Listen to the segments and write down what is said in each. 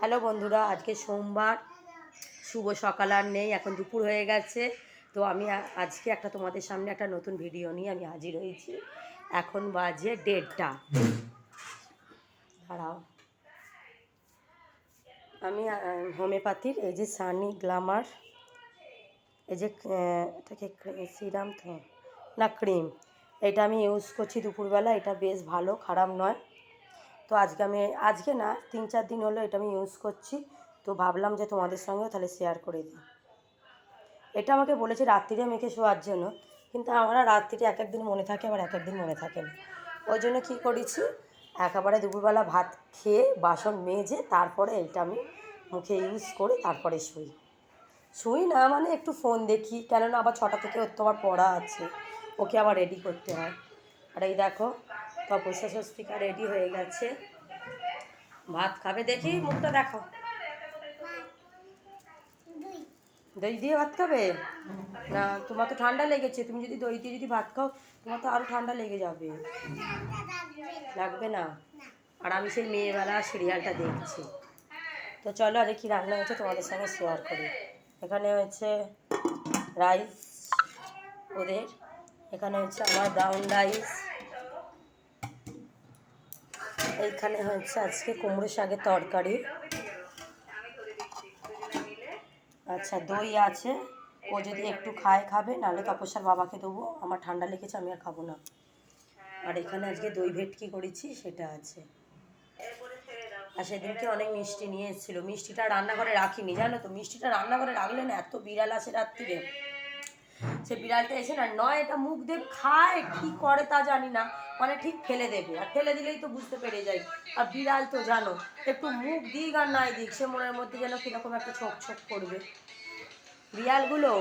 Hello বন্ধুরা, আজকে সোমবার, শুভ সকাল আর নেই, এখন দুপুর হয়ে গেছে। তো আমি আজকে তোমাদের সামনে একটা নতুন ভিডিও নিয়ে আমি হাজির হয়েছি। এখন বাজে 1:30। দাঁড়াও, আমি হোমিওপ্যাথির এই যে সানি গ্ল্যামার, এই যে এটাকে সিরাম তো না ক্রিম, এটা আমি ইউজ করছি দুপুরবেলা। এটা বেশ ভালো, খারাপ নয়। তো আজকে না 3-4 দিন হলো এটা আমি ইউজ করছি। তো ভাবলাম যে তোমাদের সঙ্গেও তাহলে শেয়ার করে দিই। এটা আমাকে বলেছে রাত্রিরে মেখে শোয়ার জন্য, কিন্তু আমরা রাত্রিরে এক একদিন মনে থাকে, আবার এক একদিন মনে থাকে না। ওই জন্য কী করেছি, একেবারে দুপুরবেলা ভাত খেয়ে বাসন মেজে তারপরে এটা আমি মুখে ইউজ করে তারপরে শুই না, মানে একটু ফোন দেখি, কেননা আবার 6টা থেকে ওর তো আবার পড়া আছে, ওকে আবার রেডি করতে হয়। আর এই দেখো, তপস্যা স্বস্তিকা রেডি হয়ে গেছে, ভাত খাবে। দেখি মুখটা দেখো, দই দিয়ে ভাত খাবে না? তোমার তো ঠান্ডা লেগেছে, তুমি যদি দই দিয়ে যদি ভাত খাও তোমার তো আরও ঠান্ডা লেগে যাবে। লাগবে না? আর আমি সেই মেয়েবেলা সিরিয়ালটা দেখছি। তো চলো, আরে কি রান্না হয়েছে তোমাদের সঙ্গে শেয়ার করি। এখানে হচ্ছে রাইস ওদের, এখানে হচ্ছে আমার ব্রাউন রাইস, এইখানে হচ্ছে আজকে কুমড়ো শাকের তরকারি। আচ্ছা, দই আছে, ও যদি একটু খাবে, নাহলে তপস্যার বাবাকে দেবো। আমার ঠান্ডা লেগেছে, আমি আর খাবো না। আর এখানে আজকে দই ভেটকি করেছি, সেটা আছে। আর সেদিনকে অনেক মিষ্টি নিয়ে এসেছিলো, মিষ্টিটা রান্নাঘরে রাখিনি, জানো তো। মিষ্টিটা রান্নাঘরে রাখলে না এত বিড়াল আসে রাত্রিরে। সে বিড়ালটা এসে না, নয় এটা মুখ দিয়ে খায়, কি করে তা জানি না, মানে ঠিক ফেলে দেবে। আর ফেলে দিলেই তো বুঝতে পেরে যাই। আর বিড়াল তো জানো, একটু মুখ দিক আর নাই দিক, সে মনের মধ্যে যেন কীরকম একটা ছোপ ছোপ করবে। বিড়ালগুলো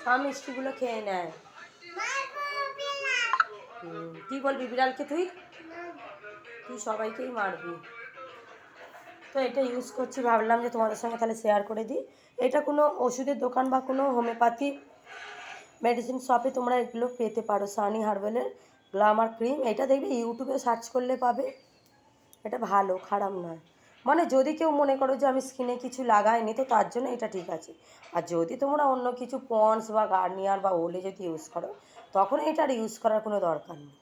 সব মিষ্টিগুলো খেয়ে নেয়। কী বলবি বিড়ালকে? তুই সবাইকেই মারবি। তো এটা ইউজ করছি, ভাবলাম যে তোমাদের সঙ্গে তাহলে শেয়ার করে দিই। এটা কোনো ওষুধের দোকান বা কোনো হোমিওপ্যাথি মেডিসিন শপে তোমরা এগুলো পেতে পারো। সানি হার্বালের গ্ল্যামার ক্রিম, এটা দেখবে ইউটিউবে সার্চ করলে পাবে। এটা ভালো, খারাপ নয়। মানে যদি কেউ মনে করো যে আমি স্কিনে কিছু লাগাইনি, তো তার জন্য এটা ঠিক আছে। আর যদি তোমরা অন্য কিছু পন্ডস বা গার্নিয়ার বা ওলে যদি ইউজ করো, তখন এটার ইউজ করার কোনো দরকার নেই।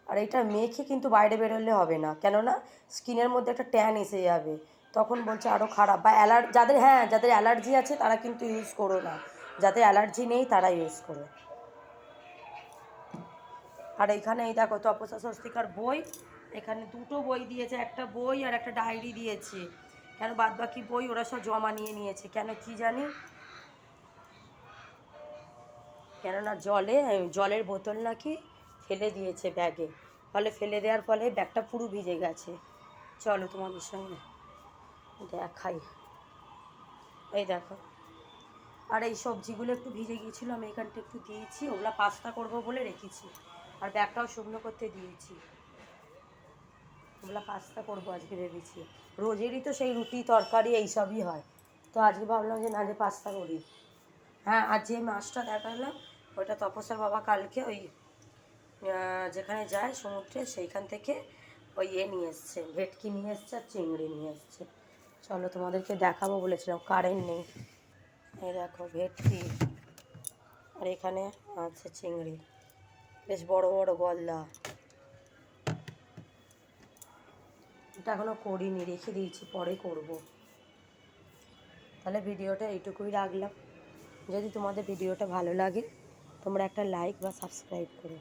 আর এটা মেখে কিন্তু বাইরে বেরোলে হবে না, কেননা স্কিনের মধ্যে একটা ট্যান এসে যাবে, তখন বলছে আরও খারাপ। বা যাদের অ্যালার্জি আছে তারা কিন্তু ইউজ করো না, যাদের অ্যালার্জি নেই তারা ইউজ করো। আর এখানে এই দেখো তপস্যা স্বস্তিকার বই, এখানে 2টো বই দিয়েছে, একটা বই আর একটা ডায়েরি দিয়েছে। কেন বাদবাকি বই ওরা সব জমা নিয়েছে, কেন কি জানি। কেননা জলের বোতল নাকি ফেলে দিয়েছে ব্যাগে, ফলে ফেলে দেওয়ার ফলে ব্যাগটা পুরো ভিজে গেছে। চলো তোমাদের সঙ্গে দেখাই। এই দেখো, আর এই সবজিগুলো একটু ভিজে গিয়েছিলো, আমি এখানটা একটু দিয়েছি, ওগুলো পাস্তা করবো বলে রেখেছি। আর ব্যাগটাও শুকনো করতে দিয়েছি, ওগুলো পাস্তা করবো আজকে ভেবেছি। রোজেরই তো সেই রুটি তরকারি এইসবই হয়, তো আজকে ভাবলাম যে না, যে পাস্তা করি। হ্যাঁ, আর যে মাছটা দেখালাম ওইটা তপস্যার বাবা কালকে ওই যেখানে যায় সমুদ্রে, সেইখান থেকে ওই নিয়ে এসছে, ভেটকি নিয়ে এসছে আর চিংড়ি নিয়ে এসছে। চলো তোমাদেরকে দেখাবো বলেছিলাম, কারেন্ট নেই। এই দেখো ভেটকি, আর এখানে আছে চিংড়ি, বেশ বড় বড় গলদা। এটা এখনও করিনি, রেখে দিয়েছি, পরে করব। তাহলে ভিডিওটা এইটুকুই রাখলাম। যদি তোমাদের ভিডিওটা ভালো লাগে তোমরা একটা লাইক বা সাবস্ক্রাইব করো।